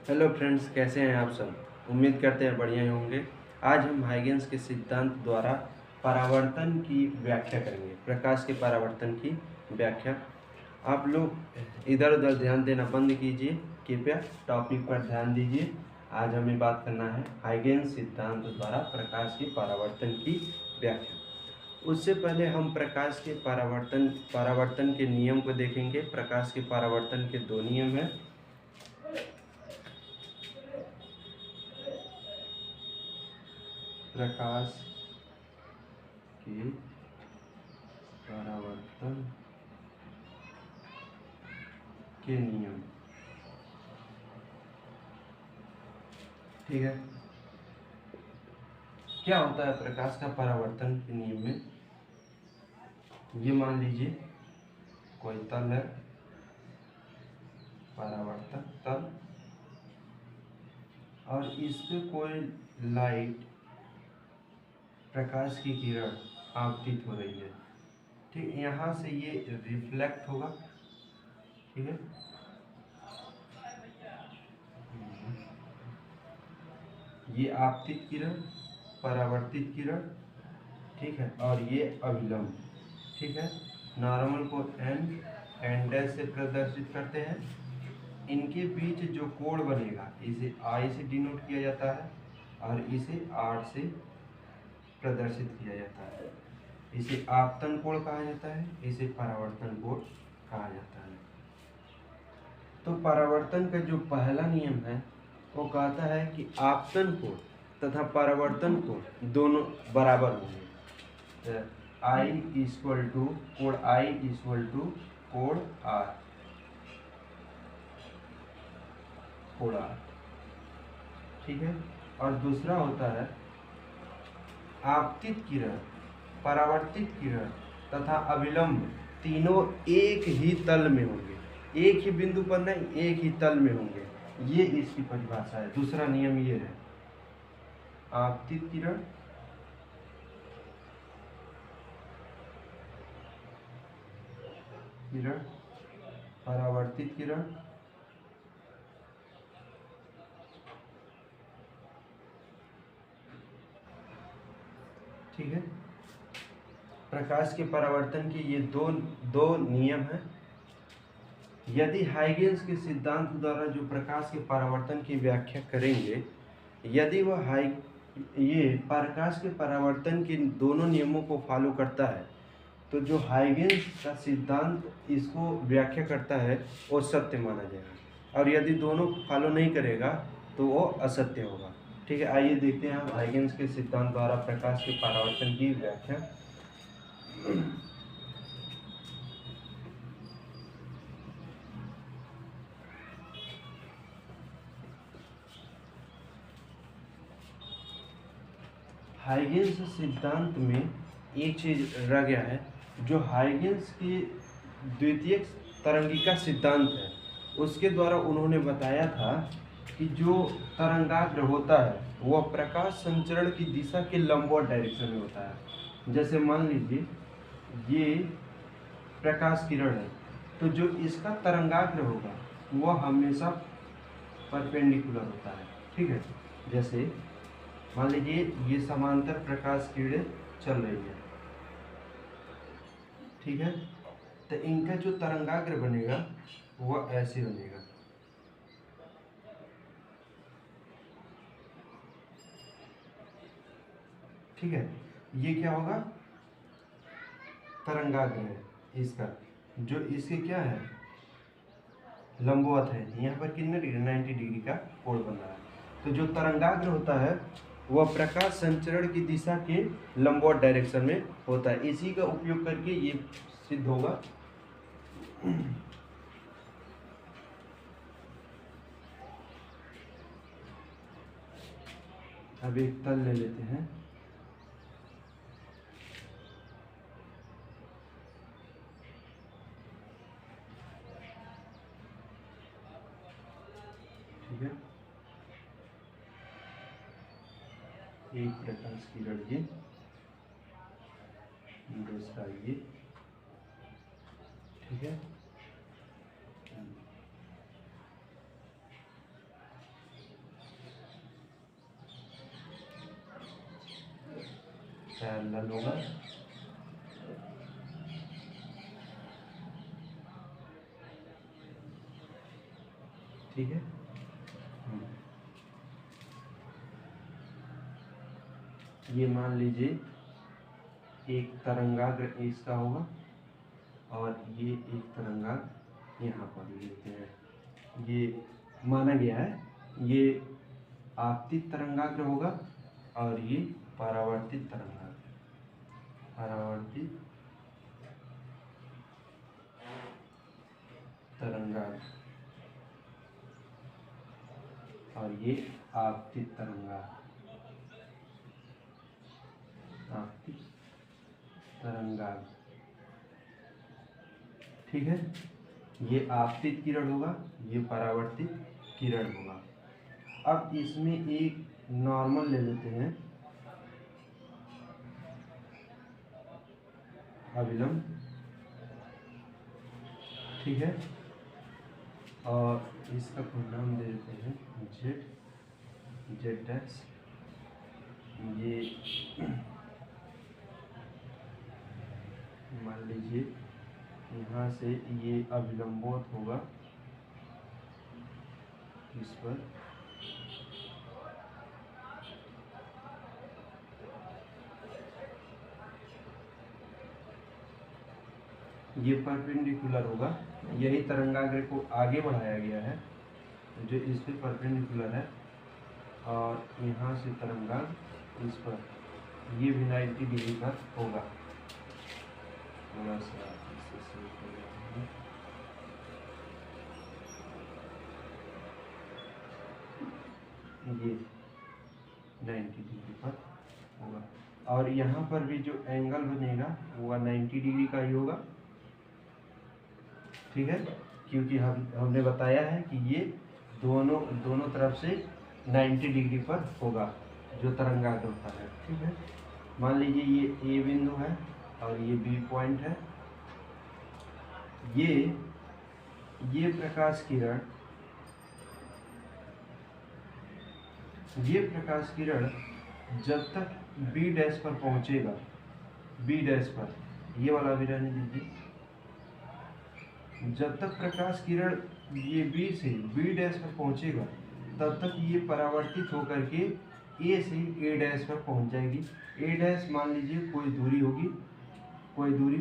Hello friends, कैसे हैं आप सब। उम्मीद करते हैं बढ़िया ही होंगे। आज हम हाइगेंस के सिद्धांत द्वारा परावर्तन की व्याख्या करेंगे, प्रकाश के परावर्तन की व्याख्या। आप लोग इधर उधर ध्यान देना बंद कीजिए, कृपया टॉपिक पर ध्यान दीजिए। आज हमें बात करना है हाइगेंस सिद्धांत द्वारा प्रकाश के परावर्तन की व्याख्या। उससे पहले हम प्रकाश के परावर्तन के नियम को देखेंगे। प्रकाश के परावर्तन के दो नियम हैं। प्रकाश के परावर्तन के नियम, ठीक है। क्या होता है प्रकाश का परावर्तन के नियम में? ये मान लीजिए कोई तल है, परावर्तक तल, और इस पे कोई लाइट, प्रकाश की किरण आपतित हो रही है, ठीक। यहाँ से ये रिफ्लेक्ट होगा, ठीक है। ये आपतित किरण, परावर्तित किरण, ठीक है, और ये अभिलंब, ठीक है। नॉर्मल को एन डैश से प्रदर्शित करते हैं। इनके बीच जो कोण बनेगा इसे आई से डिनोट किया जाता है और इसे आर से प्रदर्शित किया जाता है। इसे आपतन कोण कहा जाता है, इसे परावर्तन कोण कहा जाता है। तो परावर्तन का जो पहला नियम है वो कहता है कि आपतन कोण तथा परावर्तन कोण दोनों बराबर होंगे। आई इक्वल टू कोण आई इक्वल टू कोण आर, कोण आर, ठीक है। और दूसरा होता है आपतित किरण, परावर्तित किरण तथा अभिलंब तीनों एक ही तल में होंगे, एक ही बिंदु पर नहीं, एक ही तल में होंगे। ये इसकी परिभाषा है। दूसरा नियम ये है, आपतित किरण, परावर्तित किरण, ठीक है। प्रकाश के परावर्तन के ये दो नियम हैं। यदि हाइगेंस के सिद्धांत द्वारा जो प्रकाश के परावर्तन की व्याख्या करेंगे, यदि वह ये प्रकाश के परावर्तन के दोनों नियमों को फॉलो करता है तो जो हाइगेंस का सिद्धांत इसको व्याख्या करता है वो सत्य माना जाएगा, और यदि दोनों फॉलो नहीं करेगा तो वो असत्य होगा, ठीक है। आइए देखते हैं हम हाइगेंस के सिद्धांत द्वारा प्रकाश के परावर्तन की व्याख्या। हाइगेंस सिद्धांत में एक चीज रह गया है। जो हाइगेंस की द्वितीयक तरंगिका सिद्धांत है उसके द्वारा उन्होंने बताया था कि जो तरंगाग्र होता है वह प्रकाश संचरण की दिशा के लंबवत डायरेक्शन में होता है। जैसे मान लीजिए ये प्रकाश किरण है, तो जो इसका तरंगाग्र होगा वह हमेशा परपेंडिकुलर होता है, ठीक है। जैसे मान लीजिए ये समांतर प्रकाश किरणें चल रही है, ठीक है। तो इनका जो तरंगाग्र बनेगा वह ऐसे बनेगा, ठीक है। ये क्या होगा, तरंगाग्र है इसका, जो इसके क्या है, लंबवत है। यहाँ पर कितने डिग्री, 90 डिग्री का कोण बन रहा है। तो जो तरंगाग्र होता है वह प्रकाश संचरण की दिशा के लंबवत डायरेक्शन में होता है। इसी का उपयोग करके ये सिद्ध होगा। अब एक तल ले लेते हैं, ठीक है। एक प्रकाश किरण ये, दूसरा ये, ठीक है। पैरेलल होगा। ठीक है। ये मान लीजिए एक तरंगाग्र इसका होगा और ये एक तरंगाग्र यहाँ पर लेते हैं। ये माना गया है ये आपतित तरंगाग्र होगा और ये परावर्तित तरंगाग्र, परावर्तित तरंगाग्र और ये आपतित तरंगाग्र, आपतित तरंगाग्र। ठीक है, ये आपतित किरण होगा, ये परावर्तित किरण होगा। अब इसमें एक नॉर्मल ले लेते हैं, अविलंब। ठीक है, और इसका परिणाम दे देते हैं जेड एक्स। ये मान लीजिए यहाँ से ये अविलंबोत होगा इस पर, ये परपेंडिकुलर होगा। यही तरंगाग्र को आगे बढ़ाया गया है जो इस पे परपेंडिकुलर है और यहाँ से तरंगाग्र इस पर, ये भी 90 डिग्री पर होगा। थोड़ा सा इसे सेव कर देते हैं। ये 90 डिग्री पर होगा और यहाँ पर भी जो एंगल बनेगा वो 90 डिग्री का ही होगा। ठीक है, क्योंकि हमने बताया है कि ये दोनों तरफ से 90 डिग्री पर होगा जो तरंगाग्र होता है। ठीक है, मान लीजिए ये ए बिंदु है और ये बी पॉइंट है। ये प्रकाश किरण जब तक बी डैश पर पहुंचेगा, बी डैश पर, ये वाला भी रहने दीजिए, जब तक प्रकाश किरण ये बी से बी डैश पर पहुंचेगा तब तक ये परावर्तित होकर के ए से ए डैश पर पहुंच जाएगी। ए डैश मान लीजिए कोई दूरी होगी, कोई दूरी,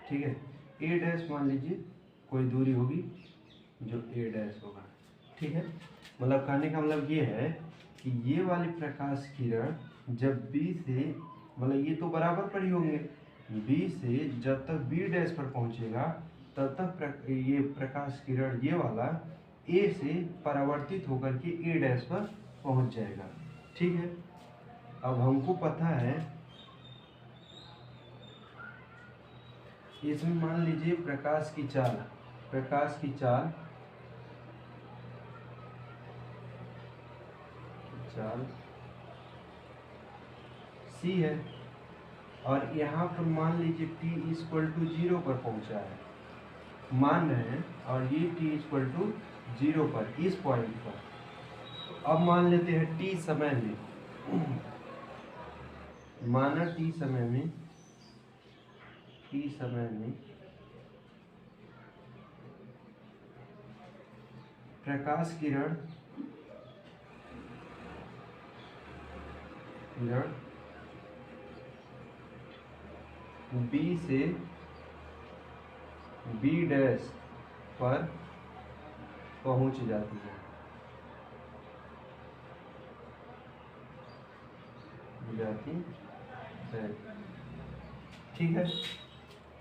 ठीक है, ए डैश मान लीजिए कोई दूरी होगी जो ए डैश होगा। ठीक है, मतलब कहने का मतलब ये है कि ये वाली प्रकाश किरण जब बी से, मतलब ये तो बराबर पर ही होंगे, बी से जब तक बी डैश पर पहुंचेगा तब तक ये प्रकाश किरण ये वाला ए से परावर्तित होकर के ए डैश पर पहुंच जाएगा। ठीक है, अब हमको पता है इसमें मान लीजिए प्रकाश की चाल सी है और यहाँ पर मान लीजिए t = 0 पर पहुंचा है, मान रहे हैं, और ये t = 0 पर इस पॉइंट पर। तो अब मान लेते हैं t समय में, माना t समय में प्रकाश किरण बी से बी डैश पर पहुंच जाती है, ठीक है,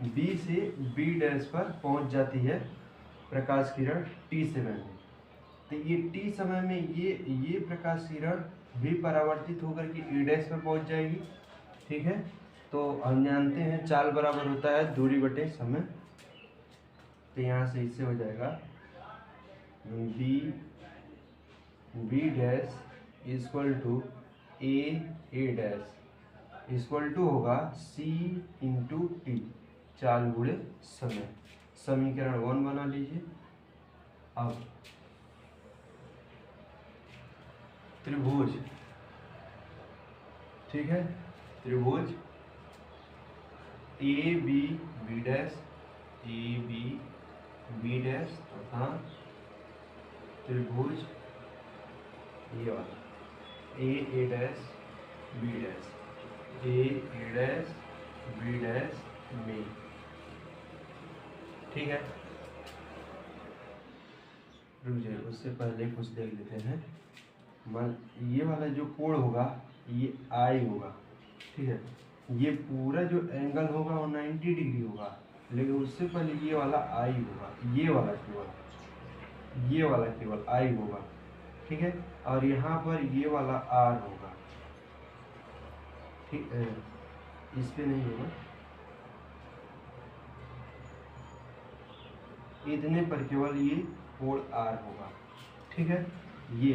बी से बी डैश पर पहुंच जाती है प्रकाश किरण टी समय में। तो ये टी समय में ये प्रकाश किरण भी परावर्तित होकर के ए डैश पर पहुंच जाएगी। ठीक है, तो हम जानते हैं चाल बराबर होता है दूरी बटे समय। तो यहाँ से इससे हो जाएगा बी डैश = ए डैश = होगा c × t, चाल गुणे समय। समीकरण 1 बना लीजिए। अब त्रिभुज, ठीक है, त्रिभुज A B B dash, A B B dash तथा त्रिभुज ये वाला A dash B dash, A dash B dash में, ठीक है। रुक जाइए, उससे पहले कुछ देख लेते हैं। मान ये वाला जो कोण होगा ये आई होगा, ठीक है। ये पूरा जो एंगल होगा वो 90 डिग्री होगा, लेकिन उससे पहले ये वाला आई होगा, ये वाला केवल आई होगा, ठीक है। और यहाँ पर ये वाला आर होगा, ठीक है। इस पे नहीं होगा, इतने पर केवल ये कोण आर होगा, ठीक है। ये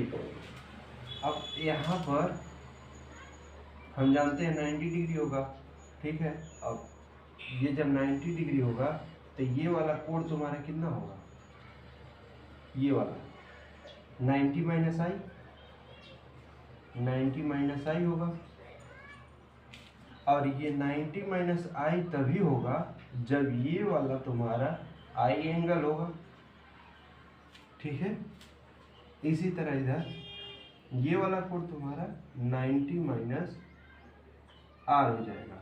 अब यहाँ पर हम जानते हैं 90 डिग्री होगा, ठीक है। अब ये जब 90 डिग्री होगा तो ये वाला कोण तुम्हारा कितना होगा, ये वाला 90 माइनस आई, 90 माइनस आई होगा। और ये 90 माइनस आई तभी होगा जब ये वाला तुम्हारा आई एंगल होगा, ठीक है। इसी तरह इधर ये वाला कोण तुम्हारा 90 माइनस आर हो जाएगा।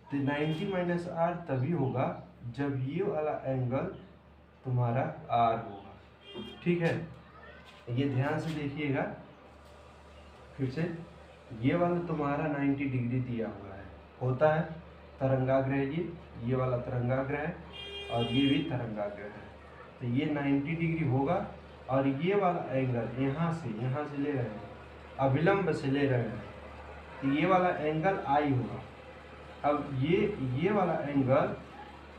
तो 90 माइनस आर तभी होगा जब ये वाला एंगल तुम्हारा आर होगा, ठीक है। ये ध्यान से देखिएगा फिर से। ये वाला तुम्हारा 90 डिग्री दिया हुआ है, होता है तरंगाग्र, ये वाला तरंगाग्र है और ये भी तरंगाग्र है। तो ये 90 डिग्री होगा और ये वाला एंगल यहाँ से ले रहे हैं, अभिलंब से ले रहे हैं, तो ये वाला एंगल आई होगा। अब ये वाला एंगल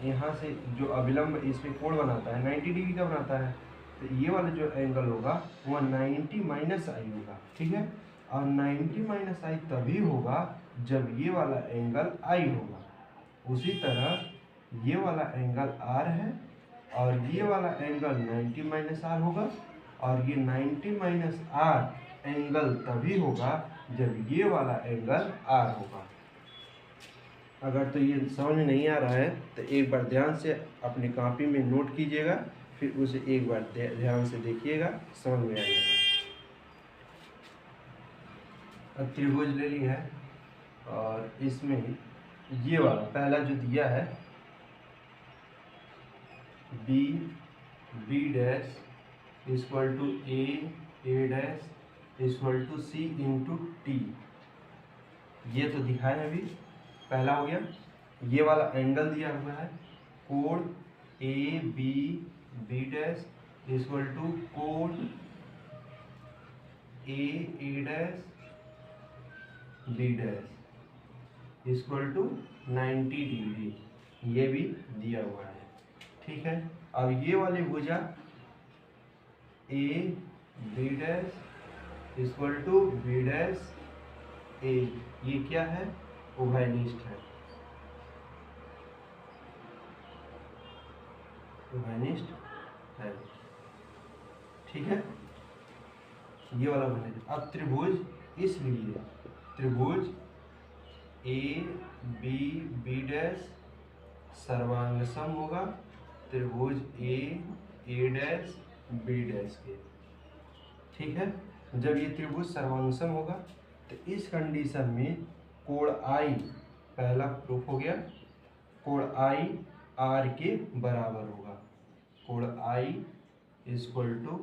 यहाँ से जो अभिलंब इसमें कोण बनाता है 90 डिग्री का बनाता है, तो ये वाला जो एंगल होगा वह 90 माइनस आई होगा, ठीक है। और 90 माइनस आई तभी होगा जब ये वाला एंगल आई होगा। उसी तरह ये वाला एंगल आर है और ये वाला एंगल 90 माइनस आर होगा, और ये 90 माइनस आर एंगल तभी होगा जब ये वाला एंगल आर होगा। अगर तो ये समझ में नहीं आ रहा है तो एक बार ध्यान से अपनी कॉपी में नोट कीजिएगा, फिर उसे एक बार ध्यान से देखिएगा, समझ में आ जाएगा। अब त्रिभुज ले ली है और इसमें ये वाला पहला जो दिया है B B dash equal to A dash equal to C into T, ये तो दिखाया है अभी, पहला हो गया। ये वाला एंगल दिया हुआ है कोण A B B dash equal to कोण A dash B dash equal to 90 degree, ये भी दिया हुआ है, ठीक है। अब ये वाली भुजा A B dash equal to B dash A, ये क्या है, उभयनिष्ठ है, उभयनिष्ठ है, ठीक है। ये वाला बनेगा। अब त्रिभुज, इसलिए त्रिभुज ए बी बी डैश सर्वांग सम होगा त्रिभुज ए डैश बी डैश के, ठीक है। जब ये त्रिभुज सर्वांग होगा तो इस कंडीशन में कोण आई, पहला प्रूफ हो गया, कोण आई आर के बराबर होगा, कोण आई इक्वल टू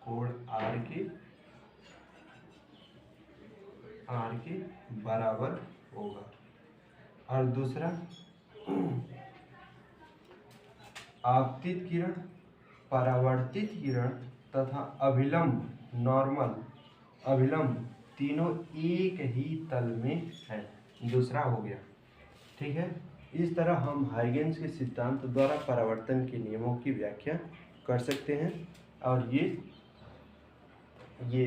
कोण आर के बराबर होगा। और दूसरा आपतित किरण, परावर्तित किरण तथा अभिलंब, नॉर्मल अभिलंब तीनों एक ही तल में है, दूसरा हो गया, ठीक है। इस तरह हम हाइगेंस के सिद्धांत द्वारा परावर्तन के नियमों की व्याख्या कर सकते हैं और ये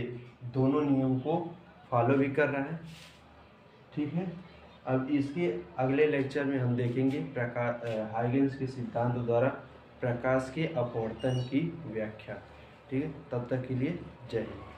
दोनों नियम को फॉलो भी कर रहा है, ठीक है। अब इसके अगले लेक्चर में हम देखेंगे हाइगेंस के सिद्धांत द्वारा प्रकाश के अपवर्तन की व्याख्या। ठीक है, तब तक के लिए जय हिंद।